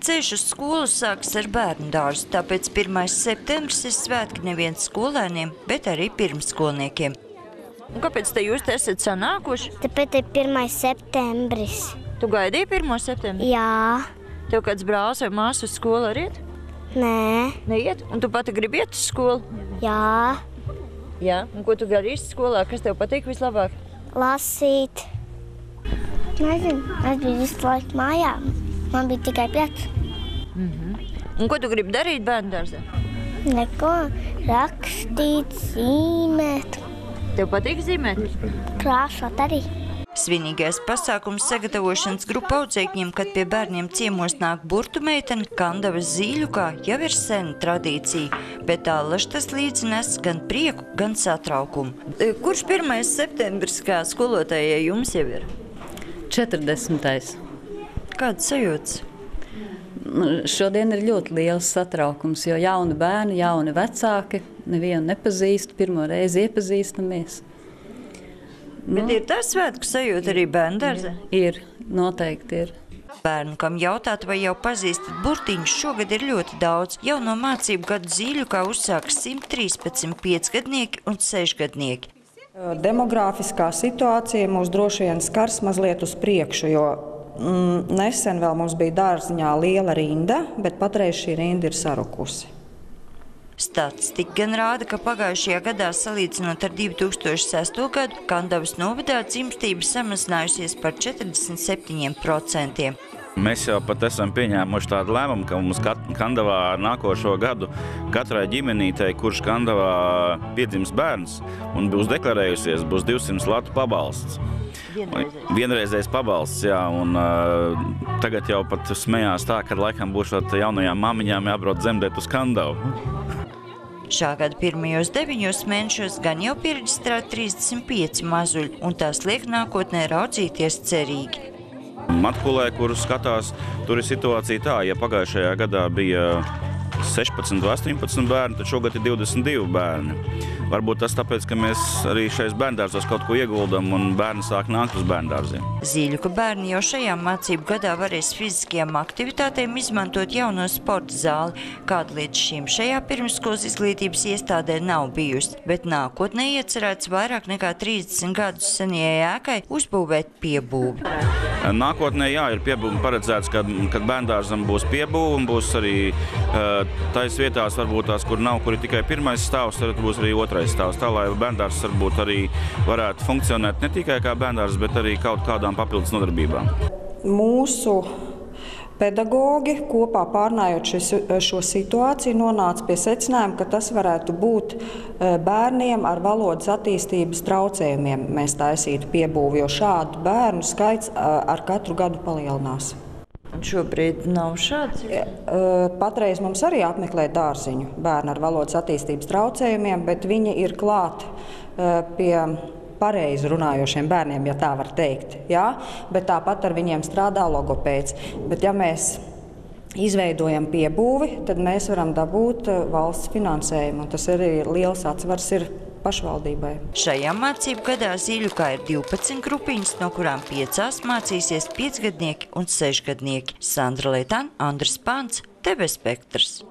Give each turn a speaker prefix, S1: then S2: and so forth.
S1: Ceļš uz skolu sāks ar bērnu dārzu, tāpēc 1. septembris ir svētki nevien skolēniem, bet arī pirmsskolniekiem. Un kāpēc te jūs te esat sanākuši?
S2: Tāpēc ir 1. septembris.
S1: Tu gaidīji 1. septembri?
S2: Jā.
S1: Tev kāds brālis vai māsa uz skolu arī iet?
S2: Nē.
S1: Neiet? Un tu pati gribi iet uz skolu?
S2: Jā.
S1: Jā. Un ko tu darīsi skolā? Kas tev patīk vislabāk?
S2: Lasīt. Nezinu, es biju visu laiku mājā. Man bija tikai 5.
S1: Un ko tu gribi darīt bērnu dārzā?
S2: Neko. Rakstīt, zīmēt.
S1: Tev patīk zīmēt?
S2: Krāsot arī.
S1: Svinīgais pasākums sagatavošanas grupa audzēkņiem, kad pie bērniem ciemos nāk burtu meitene, Kandavas Zīļukā jau ir sena tradīcija, bet allaž tas līdzi nes gan prieku, gan satraukumu. Kurš 1. septembris kā skolotājai jums jau ir?
S3: 40.
S1: Kāds sajūts?
S3: Šodien ir ļoti liels satraukums, jo jauni bērni, jauni vecāki, nevienu nepazīstu, pirmo reizi iepazīstamies.
S1: Bet ir tā svētku sajūta arī bērnu dārzā?
S3: Ir, noteikti ir.
S1: Bērnu, kam jautāt, vai jau pazīstat burtiņus, šogad ir ļoti daudz. Jau no mācību gadu Zīļukā uzsāks 113 5-gadnieki un 6-gadnieki.
S4: Demogrāfiskā situācija mūs droši vien skars mazliet uz priekšu, jo nesen vēl mums bija dārziņā liela rinda, bet patreiz šī rinda ir sarukusi.
S1: Statistika gan rāda, ka pagājušajā gadā, salīdzinot ar 2006. gadu, Kandavas novadā dzimstība samazinājusies par 47%.
S5: Mēs jau pat esam pieņēmuši tādu lēmumu, ka mums Kandavā nākošo gadu katrai ģimenītei, kurš Kandavā piedzims bērns un būs deklarējusies, būs 200 latu pabalsts. Vienreizējs pabalsts, jā, un tagad jau pat smējās tā, ka laikam būs jaunajām māmiņām jābrauc dzemdēt uz Kandavu.
S1: Šā gada pirmajos 9 mēnešos gan jau pieregistrēti 35 mazuļi, un tās liek nākotnē raudzīties cerīgi.
S5: Matkulē, kur skatās, tur ir situācija tā, ja pagājušajā gadā bija 16 vai 18 bērni, tad šogad ir 22 bērni. Varbūt tas tāpēc, ka mēs arī šais bērndārzos kaut ko ieguldam un bērni sāk nākt uz bērndārziem.
S1: Zīļuka bērni jau šajā mācību gadā varēs fiziskajām aktivitātēm izmantot jauno sporta zāli, kāda līdz šim šajā pirmsskolas izglītības iestādē nav bijusi, bet nākotnē iecerēts vairāk nekā 30 gadus senajai ēkai uzbūvēt piebūvi.
S5: Nākotnē, jā, ir piebūve paredzēts, kad bērndārzam būs piebūve un būs arī tais vietās, varbūt tās, kur nav, kur ir tikai pirmais stāvs, tad būs arī otrais stāvs, tā lai bērndārs varbūt arī varētu funkcionēt ne tikai kā bērndārs, bet arī kaut kādām papildus nodarbībām.
S4: Mūsu pedagogi kopā pārnājot šo situāciju nonāca pie secinājuma, ka tas varētu būt bērniem ar valodas attīstības traucējumiem. Mēs taisītu piebūvi, jo šādu bērnu skaits ar katru gadu palielinās.
S1: Un šobrīd nav šāds?
S4: Patreiz mums arī apmeklē dārziņu bērni ar valodas attīstības traucējumiem, bet viņi ir klāt pie pareizi runājošiem bērniem, ja tā var teikt. Jā? Bet tāpat ar viņiem strādā logopēds. Bet ja mēs izveidojam piebūvi, tad mēs varam dabūt valsts finansējumu. Un tas arī liels atsvars ir pašvaldībai.
S1: Šajā mācību gadā Zīļukā ir 12 grupiņas, no kurām 5 mācīsies 5-gadnieki un 6-gadnieki. Sandra Leitāna, Andris Pāns, TV Spektrs.